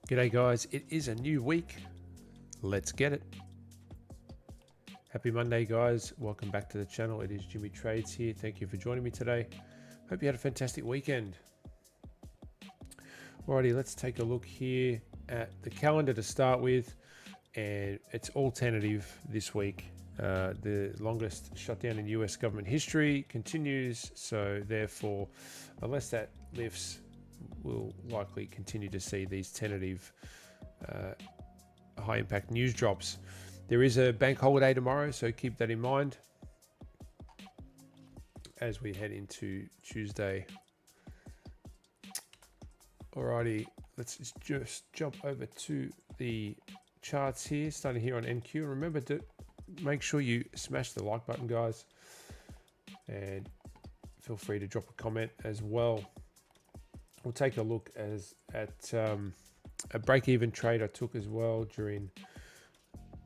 G'day guys, it is a new week. Let's get it. Happy Monday guys, welcome back to the channel. It is Jimmy Trades here. Thank you for joining me today. Hope you had a fantastic weekend. Alrighty, let's take a look here at the calendar to start with, and it's all tentative this week. The longest shutdown in US government history continues, so therefore, unless that lifts, we'll likely continue to see these tentative high impact news drops. There is a bank holiday tomorrow, so keep that in mind as we head into Tuesday. Alrighty, let's just jump over to the charts here, starting here on NQ. Remember to make sure you smash the like button, guys, and feel free to drop a comment as well. We'll take a look at a break-even trade I took as well during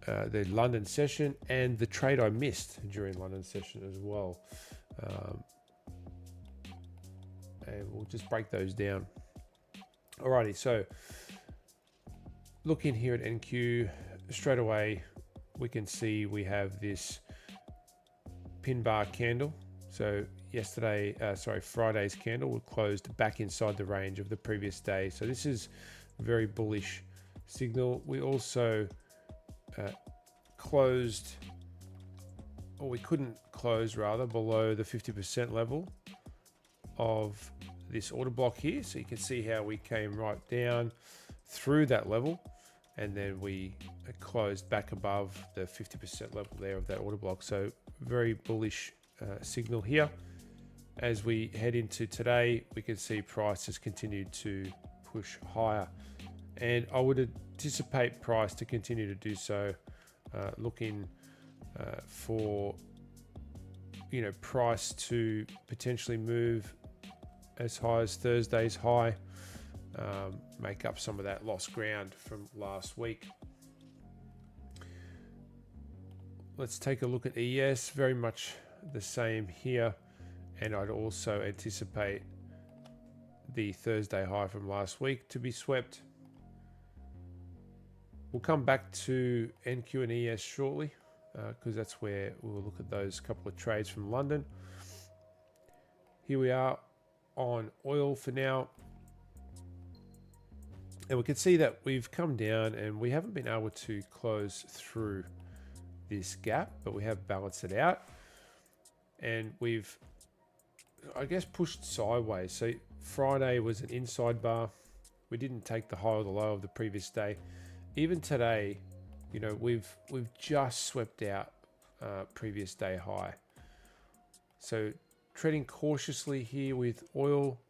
the London session, and the trade I missed during London session as well. And we'll just break those down. Alrighty, so looking here at NQ, straight away we can see we have this pin bar candle. So Friday's candle was closed back inside the range of the previous day. So this is a very bullish signal. We also we couldn't close rather below the 50% level of this order block here. So you can see how we came right down through that level, and then we closed back above the 50% level there of that order block. So very bullish signal here. As we head into today, we can see price has continued to push higher, and I would anticipate price to continue to do so, looking for price to potentially move as high as Thursday's high, make up some of that lost ground from last week. Let's take a look at ES. Very much the same here, and I'd also anticipate the Thursday high from last week to be swept. We'll come back to NQ and ES shortly, because that's where we'll look at those couple of trades from London. Here we are on oil for now, and we can see that we've come down and we haven't been able to close through this gap, but we have balanced it out, and we've, I guess, pushed sideways. So Friday was an inside bar. We didn't take the high or the low of the previous day. Even today, we've just swept out previous day high. So treading cautiously here with oil.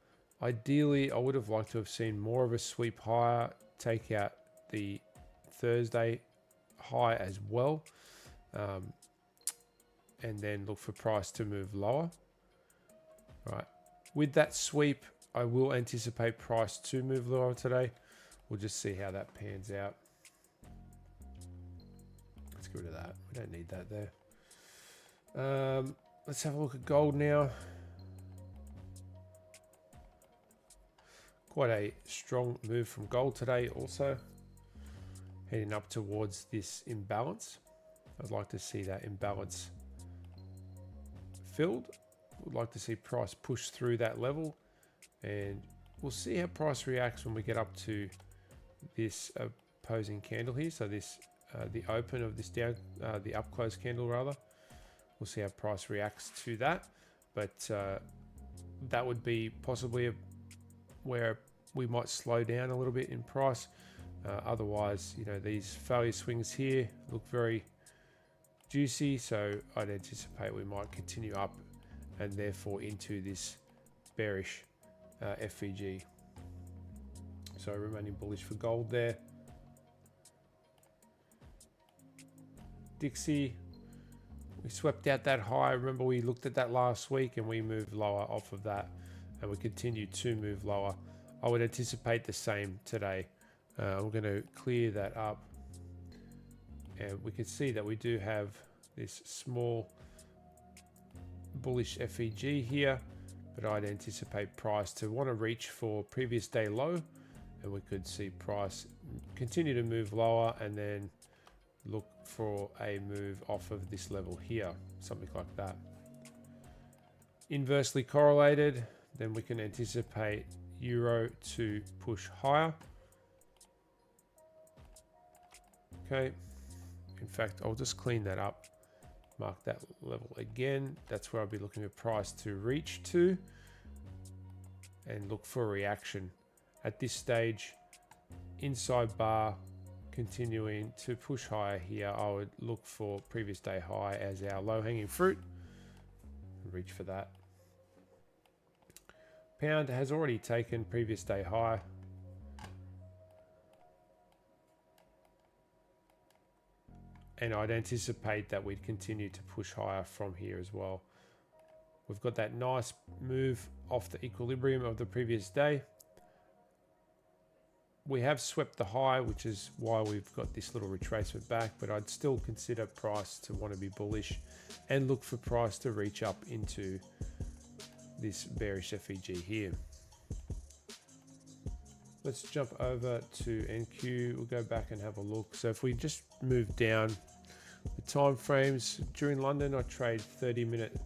Ideally, I would have liked to have seen more of a sweep higher, take out the Thursday high as well, and then look for price to move lower. Right. With that sweep, I will anticipate price to move lower today. We'll just see how that pans out. Let's get rid of that. We don't need that there. Let's have a look at gold now. Quite a strong move from gold today also. Heading up towards this imbalance. I'd like to see that imbalance filled. Would like to see price push through that level, and we'll see how price reacts when we get up to this opposing candle here. So this the open of this down, the up close candle rather. We'll see how price reacts to that, but that would be possibly where we might slow down a little bit in price. Otherwise, these failure swings here look very juicy, so I'd anticipate we might continue up and therefore into this bearish FVG. So remaining bullish for gold there. Dixie, we swept out that high. Remember, we looked at that last week and we moved lower off of that, and we continue to move lower. I would anticipate the same today. I'm going to clear that up, and we can see that we do have this small bullish FEG here, but I'd anticipate price to want to reach for previous day low, and we could see price continue to move lower and then look for a move off of this level here, something like that. Inversely correlated, then we can anticipate euro to push higher. Okay, in fact, I'll just clean that up, mark that level again. That's where I'll be looking at price to reach to and look for a reaction. At this stage, inside bar continuing to push higher here, I would look for previous day high as our low-hanging fruit. Reach for that. Pound has already taken previous day high. And I'd anticipate that we'd continue to push higher from here as well. We've got that nice move off the equilibrium of the previous day. We have swept the high, which is why we've got this little retracement back, but I'd still consider price to want to be bullish and look for price to reach up into this bearish FEG here. Let's jump over to NQ. We'll go back and have a look. So if we just move down the time frames, during London, I trade 30-minute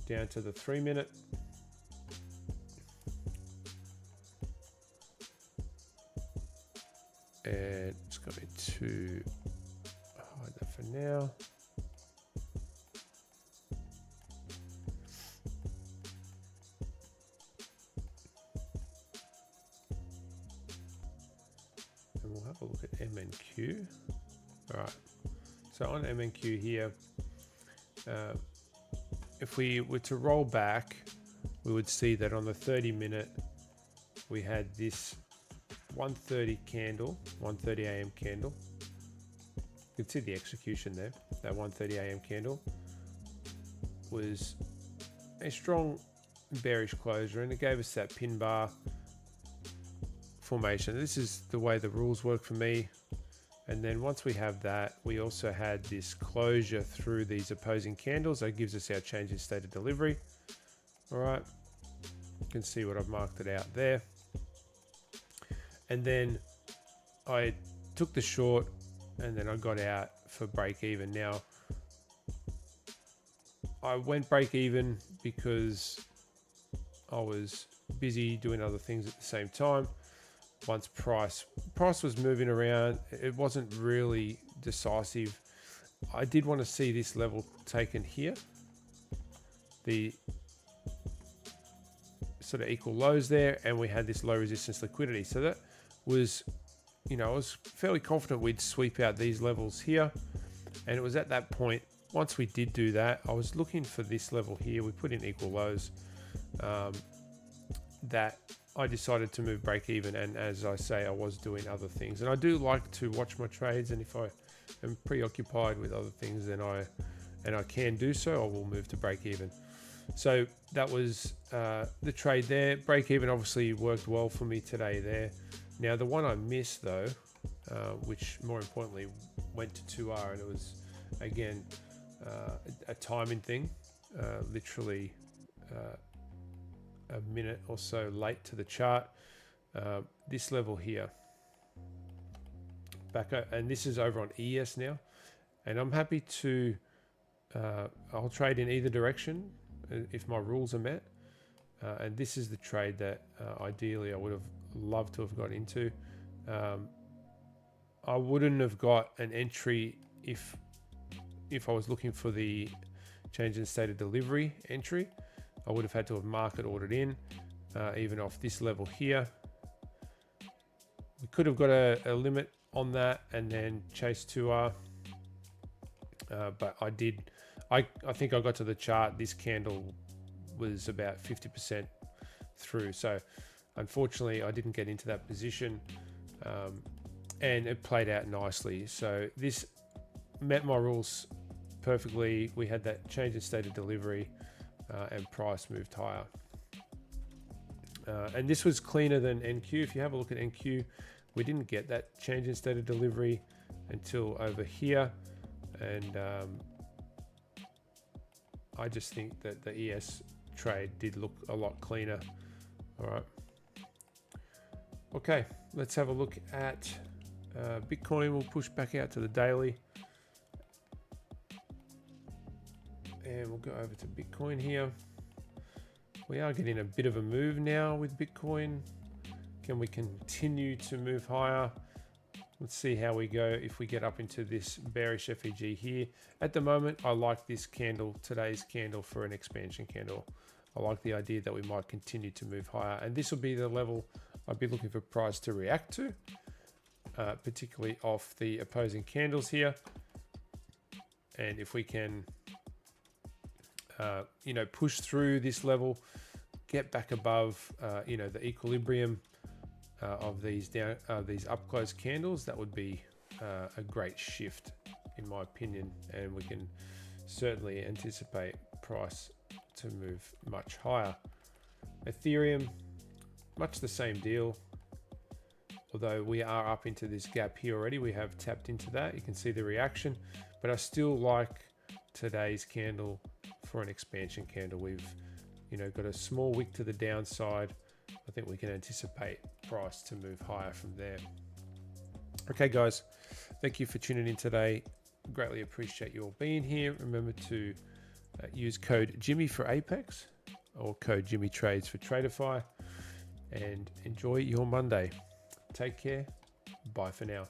down to the 3-minute. And it's going to hide that for now. And we'll have a look at MNQ. All right, so on MNQ here, if we were to roll back, we would see that on the 30-minute, we had this 1:30 candle, 1:30 a.m. candle. You can see the execution there. That 1:30 a.m. candle was a strong bearish closure, and it gave us that pin bar formation. This is the way the rules work for me. And then once we have that, we also had this closure through these opposing candles. That gives us our change in state of delivery. All right, you can see what I've marked it out there. And then I took the short and then I got out for break even. Now, I went break even because I was busy doing other things at the same time. Once price was moving around, it wasn't really decisive. I did want to see this level taken here. The sort of equal lows there, and we had this low resistance liquidity. So that was, you know, I was fairly confident we'd sweep out these levels here. And it was at that point, once we did do that, I was looking for this level here. We put in equal lows, that I decided to move break even. And as I say, I was doing other things, and I do like to watch my trades. And if I am preoccupied with other things, then I can do so, I will move to break even. So that was the trade there. Break even obviously worked well for me today there. Now the one I missed though, which more importantly went to 2R, and it was again a timing thing, literally a minute or so late to the chart. This level here, back up, and this is over on ES now, and I'm happy to I'll trade in either direction if my rules are met, and this is the trade that ideally I would have loved to have got into. I wouldn't have got an entry if I was looking for the change in state of delivery entry. I would have had to have market ordered in, even off this level here. We could have got a limit on that and then chase 2R, but I did. I think I got to the chart. This candle was about 50% through, so unfortunately I didn't get into that position, and it played out nicely. So this met my rules perfectly. We had that change in state of delivery, and price moved higher. And this was cleaner than NQ. If you have a look at NQ, we didn't get that change in state of delivery until over here, and I just think that the ES trade did look a lot cleaner. All right. Okay, let's have a look at Bitcoin. We'll push back out to the daily. And we'll go over to Bitcoin here. We are getting a bit of a move now with Bitcoin. Can we continue to move higher? Let's see how we go if we get up into this bearish FEG here. At the moment, I like this candle, today's candle, for an expansion candle. I like the idea that we might continue to move higher, and this will be the level I'd be looking for price to react to, particularly off the opposing candles here. And if we can, you know, push through this level, get back above, you know, the equilibrium of these up close candles, that would be a great shift in my opinion, and we can certainly anticipate price to move much higher. Ethereum, much the same deal, although we are up into this gap here already. We have tapped into that. You can see the reaction, but I still like today's candle for an expansion candle. We've, you know, got a small wick to the downside. I think we can anticipate price to move higher from there. Okay, guys, thank you for tuning in today. Greatly appreciate you all being here. Remember to use code Jimmy for Apex or code Jimmy Trades for Tradeify, and enjoy your Monday. Take care. Bye for now.